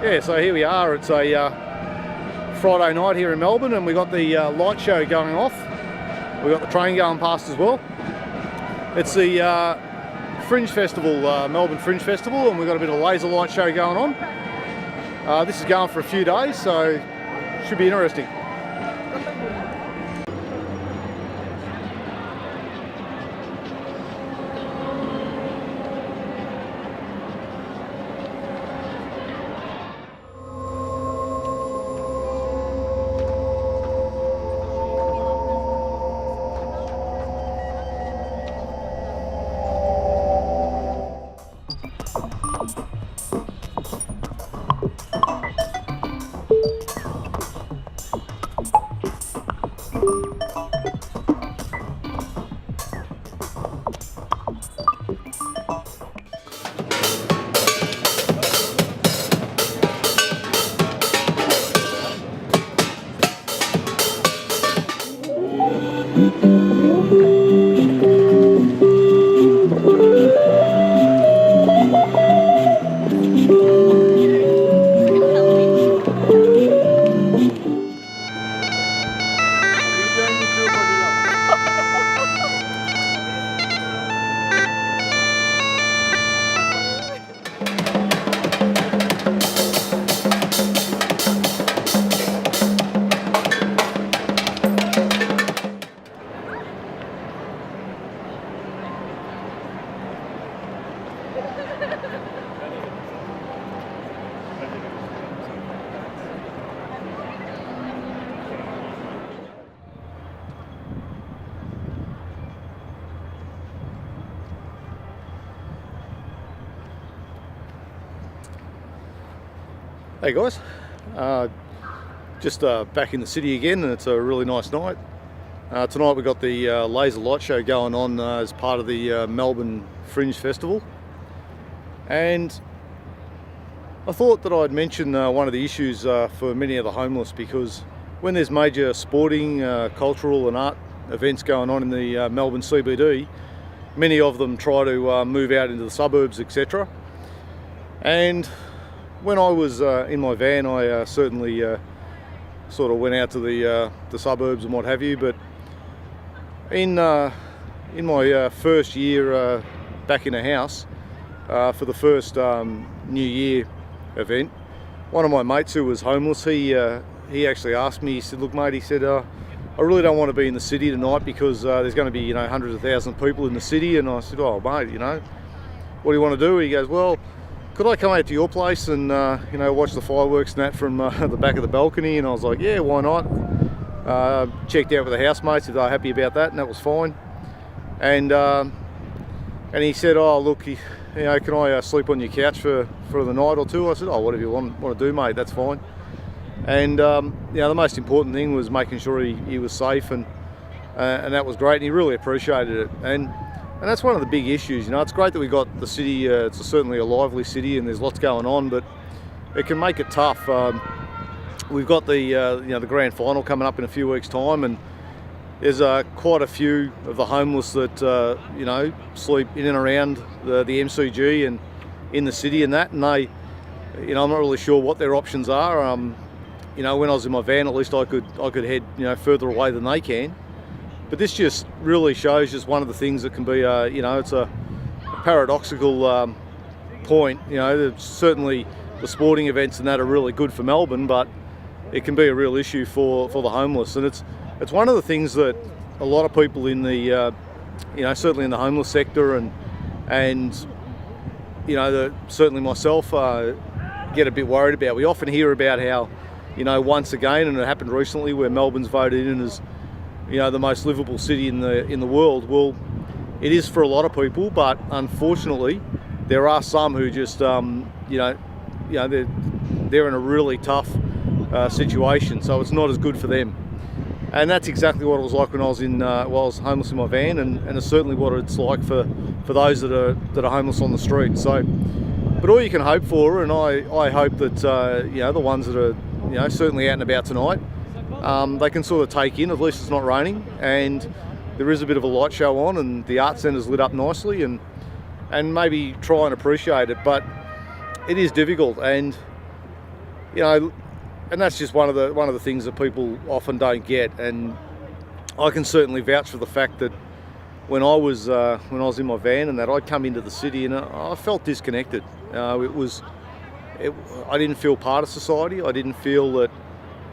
Yeah, so here we are. It's a Friday night here in Melbourne, and we got the light show going off. We got the train going past as well. It's the Fringe Festival, Melbourne Fringe Festival, and we've got a bit of laser light show going on. This is going for a few days, so should be interesting. Hey guys, just back in the city again, and it's a really nice night. Tonight we've got the laser light show going on as part of the Melbourne Fringe Festival, and I thought that I'd mention one of the issues for many of the homeless, because when there's major sporting, cultural and art events going on in the Melbourne CBD, many of them try to move out into the suburbs, etc. And when I was in my van, I certainly sort of went out to the suburbs and what have you. But in my first year back in a house for the first New Year event, one of my mates who was homeless, he actually asked me. He said, "Look, mate," he said, "I really don't want to be in the city tonight because there's going to be hundreds of thousands of people in the city." And I said, "Oh, mate, what do you want to do?" He goes, "Well, could I come out to your place and watch the fireworks and that from the back of the balcony?" And I was like, "Yeah, why not?" Checked out with the housemates if they were happy about that, and that was fine. And he said, "Oh, look, can I sleep on your couch for the night or two?" I said, "Oh, whatever you want to do, mate, that's fine." And the most important thing was making sure he was safe, and that was great, and he really appreciated it. And that's one of the big issues. It's great that we got the city. It's certainly a lively city, and there's lots going on, but it can make it tough. We've got the grand final coming up in a few weeks' time, and there's quite a few of the homeless that sleep in and around the MCG and in the city and that. And they, I'm not really sure what their options are. When I was in my van, at least I could head further away than they can. But this just really shows just one of the things that can be, it's a paradoxical point. Certainly the sporting events and that are really good for Melbourne, but it can be a real issue for the homeless. And it's one of the things that a lot of people in the, certainly in the homeless sector and certainly myself get a bit worried about. We often hear about how, once again, and it happened recently where Melbourne's voted in as the most livable city in the world. Well, it is for a lot of people, but unfortunately, there are some who just, they're in a really tough situation. So it's not as good for them, and that's exactly what it was like when I was I was homeless in my van, and it's certainly what it's like for those that are homeless on the street. So, but all you can hope for, and I hope that the ones that are certainly out and about tonight, they can sort of take in, at least it's not raining, and there is a bit of a light show on, and the art centre's lit up nicely, and maybe try and appreciate it. But it is difficult, and you know, and that's just one of the things that people often don't get. And I can certainly vouch for the fact that when I was in my van and that, I'd come into the city and I felt disconnected. I didn't feel part of society. I didn't feel that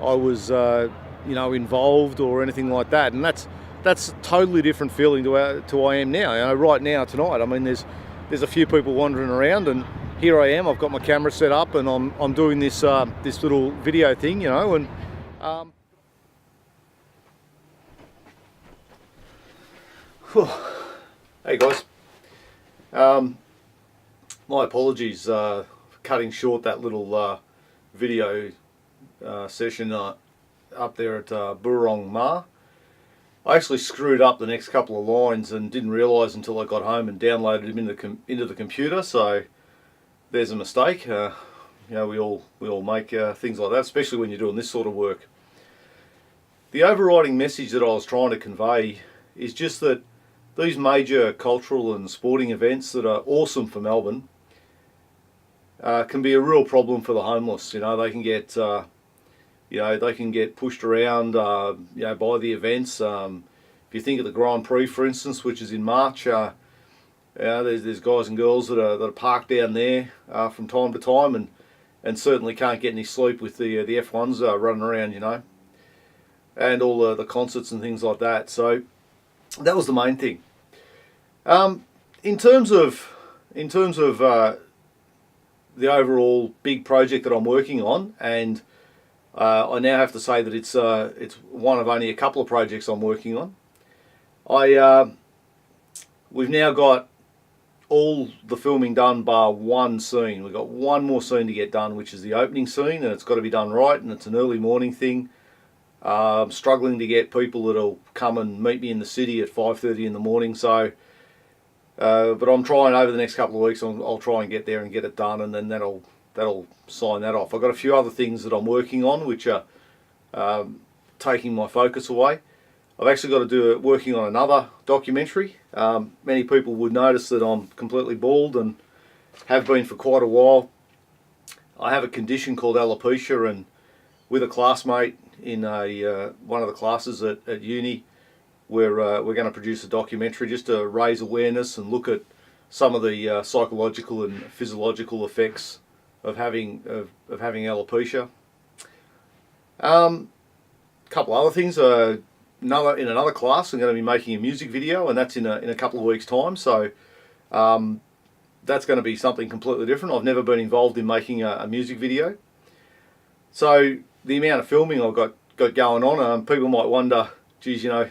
I was involved or anything like that. And that's a totally different feeling to I am now. You know, right now tonight, I mean, there's a few people wandering around, and here I am. I've got my camera set up and I'm doing this little video thing, you know, and. Hey guys, my apologies for cutting short that little video session up there at Burong Ma. I actually screwed up the next couple of lines and didn't realise until I got home and downloaded them into the computer. So there's a mistake. You know, we all make things like that, especially when you're doing this sort of work. The overriding message that I was trying to convey is just that these major cultural and sporting events that are awesome for Melbourne can be a real problem for the homeless. You know, they can get pushed around by the events. If you think of the Grand Prix, for instance, which is in March, there's guys and girls that are parked down there from time to time and certainly can't get any sleep with the F1s running around, you know, and all the concerts and things like that. So that was the main thing. In terms of the overall big project that I'm working on, and I now have to say that it's one of only a couple of projects I'm working on. We've now got all the filming done bar one scene. We've got one more scene to get done, which is the opening scene, and it's got to be done right, and it's an early morning thing. I'm struggling to get people that'll come and meet me in the city at 5:30 in the morning, so but I'm trying over the next couple of weeks. I'll try and get there and get it done, and then that'll sign that off. I've got a few other things that I'm working on which are taking my focus away. I've actually got to working on another documentary. Many people would notice that I'm completely bald and have been for quite a while. I have a condition called alopecia, and with a classmate in one of the classes at uni, we're going to produce a documentary just to raise awareness and look at some of the psychological and physiological effects of having alopecia. Couple other things. In another class, I'm going to be making a music video, and that's in a couple of weeks' time. So that's going to be something completely different. I've never been involved in making a music video. So the amount of filming I've got going on, people might wonder, geez, you know,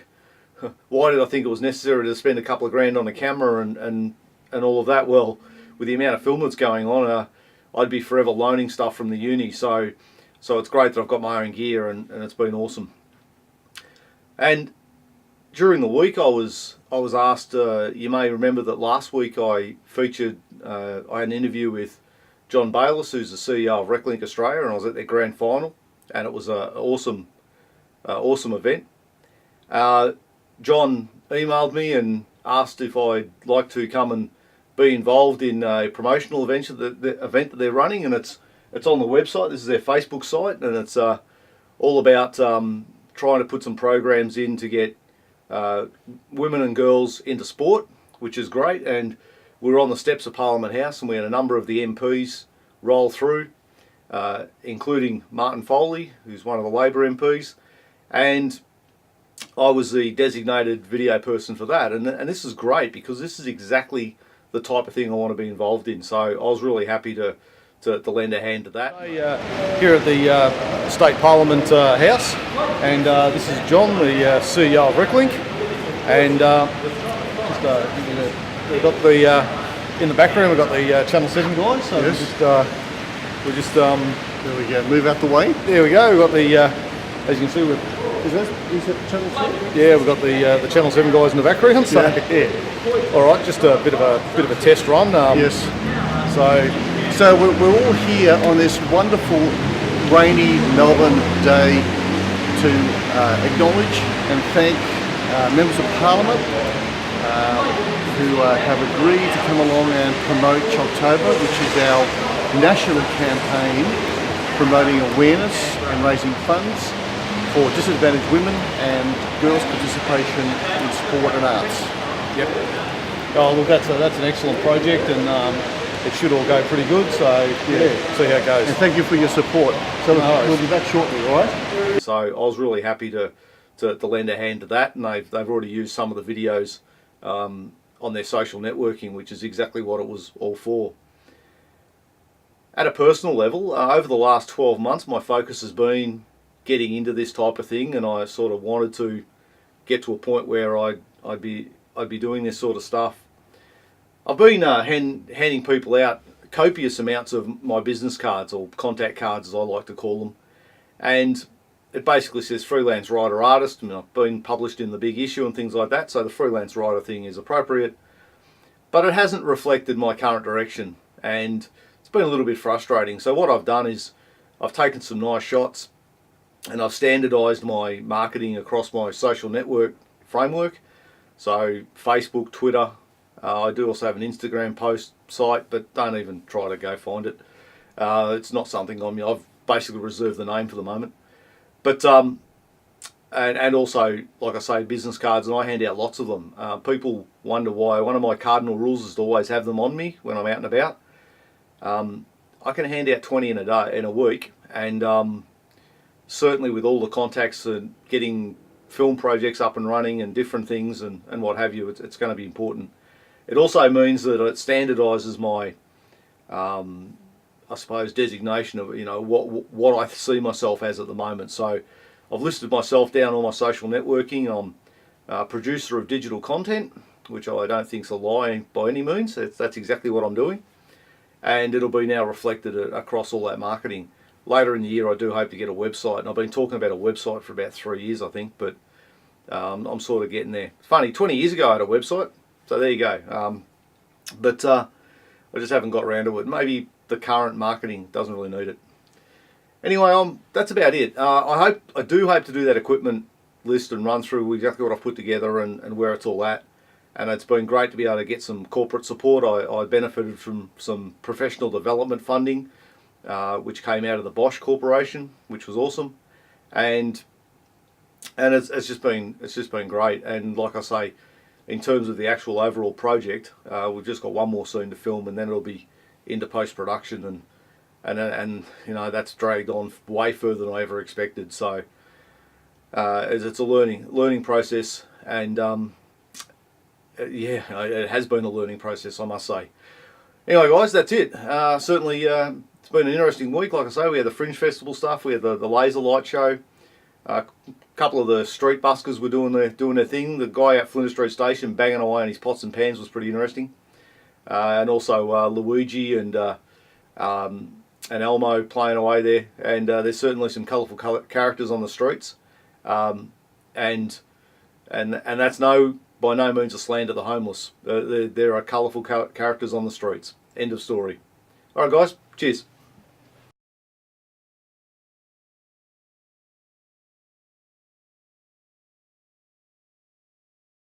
why did I think it was necessary to spend a couple of grand on a camera and all of that? Well, with the amount of film that's going on, I'd be forever loaning stuff from the uni. So it's great that I've got my own gear, and it's been awesome. And during the week, I was asked. You may remember that last week I featured. I had an interview with John Bayliss, who's the CEO of RecLink Australia, and I was at their grand final, and it was an awesome event. John emailed me and asked if I'd like to come and be involved in a promotional event that they're running, and it's on the website. This is their Facebook site, and it's all about trying to put some programs in to get women and girls into sport, which is great. And we were on the steps of Parliament House, and we had a number of the MPs roll through, including Martin Foley, who's one of the Labor MPs, and I was the designated video person for that. And this is great because this is exactly the type of thing I want to be involved in. So I was really happy to lend a hand to that. Here at the State Parliament House, and this is John, the CEO of RecLink, and we've got the in the background we've got the Channel 7 guys. So yes. We're just there we go. Move out the way. There we go. We've got the as you can see, is that Channel 7? Yeah, we've got the Channel 7 guys in the background. So yeah. All right, just a bit of a test run. Yes. So we're all here on this wonderful rainy Melbourne day to acknowledge and thank members of Parliament who have agreed to come along and promote Choctober, which is our national campaign promoting awareness and raising funds for disadvantaged women and girls' participation in sport and arts. Yep. Oh, look, that's an excellent project, and it should all go pretty good. So yeah, see how it goes. And thank you for your support. So we'll be back shortly, all right? So I was really happy to lend a hand to that, and they've already used some of the videos on their social networking, which is exactly what it was all for. At a personal level, over the last 12 months, my focus has been getting into this type of thing, and I sort of wanted to get to a point where I'd be doing this sort of stuff. I've been handing people out copious amounts of my business cards, or contact cards as I like to call them, and it basically says freelance writer artist, and I've been published in the big issue and things like that, so the freelance writer thing is appropriate, but it hasn't reflected my current direction, and it's been a little bit frustrating. So what I've done is I've taken some nice shots and I've standardized my marketing across my social network framework. So Facebook, Twitter, I do also have an Instagram post site, but don't even try to go find it. It's not something I've basically reserved the name for the moment. But and also, like I say, business cards, and I hand out lots of them. People wonder why. One of my cardinal rules is to always have them on me when I'm out and about. I can hand out 20 in a week, and certainly with all the contacts and getting film projects up and running and different things and what have you, it's going to be important. It also means that it standardises my, I suppose, designation of what I see myself as at the moment. So I've listed myself down on my social networking. I'm a producer of digital content, which I don't think is a lie by any means. That's exactly what I'm doing, and it'll be now reflected across all that marketing. Later in the year, I do hope to get a website, and I've been talking about a website for about 3 years, I think, but I'm sort of getting there. Funny, 20 years ago I had a website, so there you go. But I just haven't got around to it. Maybe the current marketing doesn't really need it. Anyway, that's about it. I do hope to do that equipment list and run through exactly what I've put together and where it's all at. And it's been great to be able to get some corporate support. I benefited from some professional development funding, which came out of the Bosch Corporation, which was awesome, and it's just been great. And like I say, in terms of the actual overall project, we've just got one more scene to film, and then it'll be into post-production, and that's dragged on way further than I ever expected. So it's a learning process, and yeah, it has been a learning process, I must say. Anyway, guys, that's it. Certainly. It's been an interesting week. Like I say, we had the Fringe Festival stuff, we had the laser light show, a couple of the street buskers were doing their thing. The guy at Flinders Street Station banging away on his pots and pans was pretty interesting, and also Luigi and Elmo playing away there. And there's certainly some colourful characters on the streets, and that's by no means a slander to the homeless. There are colourful characters on the streets. End of story. All right, guys. Cheers.